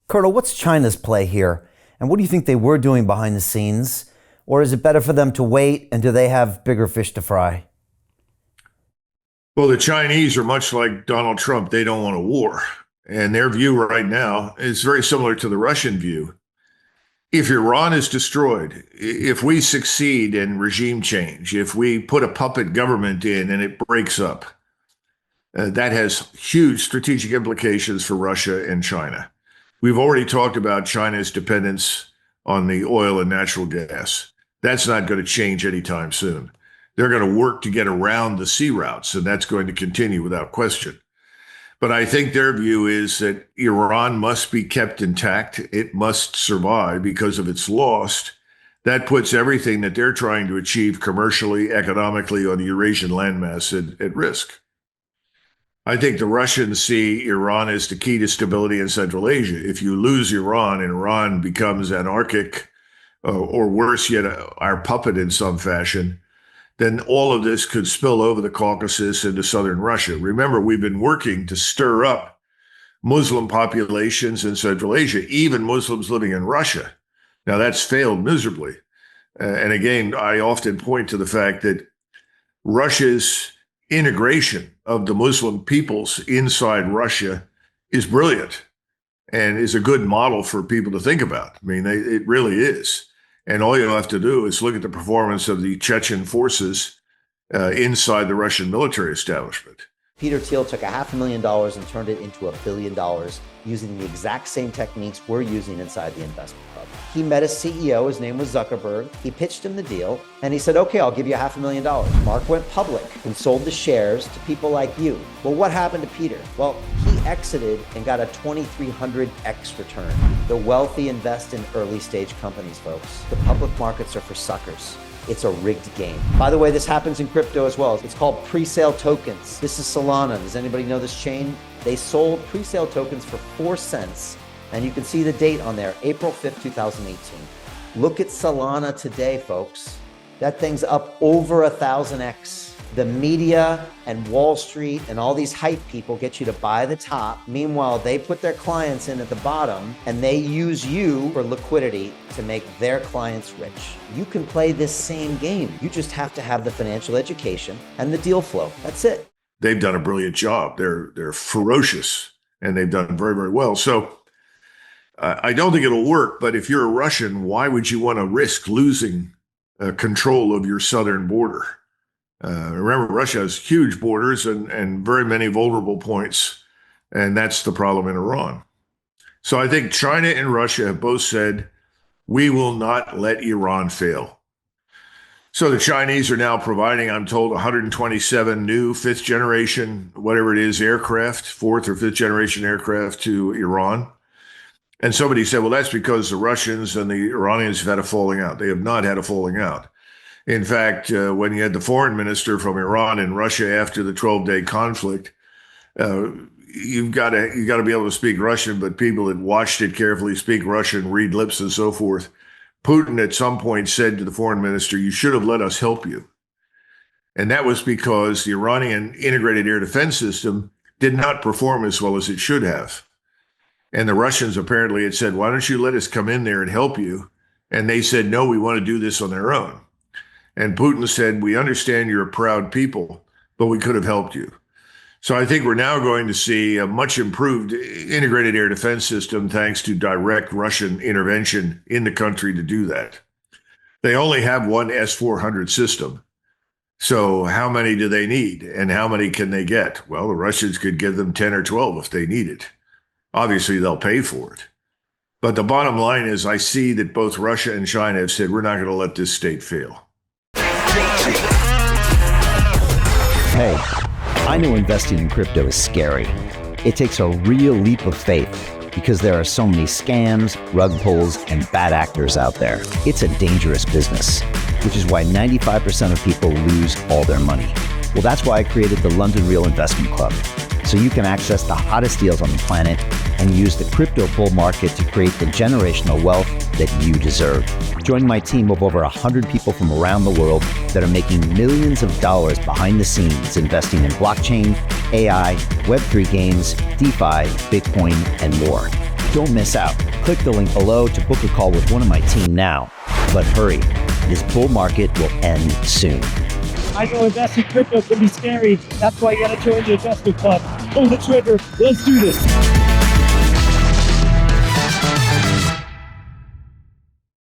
Colonel, what's China's play here? And what do you think they were doing behind the scenes? Or is it better for them to wait, and do they have bigger fish to fry? Well, the Chinese are much like Donald Trump. They don't want a war. And their view right now is very similar to the Russian view. If Iran is destroyed, if we succeed in regime change, if we put a puppet government in and it breaks up, that has huge strategic implications for Russia and China. We've already talked about China's dependence on the oil and natural gas. That's not going to change anytime soon. They're going to work to get around the sea routes, and that's going to continue without question. But I think their view is that Iran must be kept intact. It must survive, because if it's lost, that puts everything that they're trying to achieve commercially, economically on the Eurasian landmass at risk. I think the Russians see Iran as the key to stability in Central Asia. If you lose Iran and Iran becomes anarchic, or worse yet, our puppet in some fashion, then all of this could spill over the Caucasus into southern Russia. Remember, we've been working to stir up Muslim populations in Central Asia, even Muslims living in Russia. Now, that's failed miserably. And again, I often point to the fact that Russia's integration of the Muslim peoples inside Russia is brilliant and is a good model for people to think about. I mean, it really is. And all you have to do is look at the performance of the Chechen forces inside the Russian military establishment. Peter Thiel took $500,000 and turned it into $1 billion using the exact same techniques we're using inside the investment club. He met a CEO, his name was Zuckerberg. He pitched him the deal and he said, okay, I'll give you $500,000. Mark went public and sold the shares to people like you. Well, what happened to Peter? Well, he exited and got a 2,300x return. The wealthy invest in early stage companies, folks. The public markets are for suckers. It's a rigged game. By the way, this happens in crypto as well. It's called pre-sale tokens. This is Solana. Does anybody know this chain? They sold pre-sale tokens for 4 cents. And you can see the date on there, April 5th, 2018. Look at Solana today, folks. That thing's up over 1,000x. The media and Wall Street and all these hype people get you to buy the top. Meanwhile, they put their clients in at the bottom and they use you for liquidity to make their clients rich. You can play this same game. You just have to have the financial education and the deal flow. That's it. They've done a brilliant job. They're ferocious and they've done very, very well. So I don't think it'll work, but if you're a Russian, why would you want to risk losing control of your southern border? Remember, Russia has huge borders and very many vulnerable points, and that's the problem in Iran. So I think China and Russia have both said, we will not let Iran fail. So the Chinese are now providing, I'm told, 127 new fifth generation, whatever it is, aircraft, fourth or fifth generation aircraft to Iran. And somebody said, well, that's because the Russians and the Iranians have had a falling out. They have not had a falling out. In fact, when you had the foreign minister from Iran in Russia after the 12-day conflict, you've got to be able to speak Russian, but people that watched it carefully speak Russian, read lips and so forth. Putin at some point said to the foreign minister, you should have let us help you. And that was because the Iranian integrated air defense system did not perform as well as it should have. And the Russians apparently had said, why don't you let us come in there and help you? And they said, no, we want to do this on their own. And Putin said, we understand you're a proud people, but we could have helped you. So I think we're now going to see a much improved integrated air defense system thanks to direct Russian intervention in the country to do that. They only have one S-400 system. So how many do they need and how many can they get? Well, the Russians could give them 10 or 12 if they need it. Obviously, they'll pay for it. But the bottom line is I see that both Russia and China have said, we're not going to let this state fail. Hey, I know investing in crypto is scary. It takes a real leap of faith because there are so many scams, rug pulls, and bad actors out there. It's a dangerous business, which is why 95% of people lose all their money. Well, that's why I created the London Real Investment Club, so you can access the hottest deals on the planet and use the crypto bull market to create the generational wealth that you deserve. Join my team of over 100 people from around the world that are making millions of dollars behind the scenes investing in blockchain, AI, Web3 games, DeFi, Bitcoin, and more. Don't miss out. Click the link below to book a call with one of my team now. But hurry, this bull market will end soon. I know investing crypto can be scary. That's why you gotta join the investment club. Pull the trigger. Let's do this.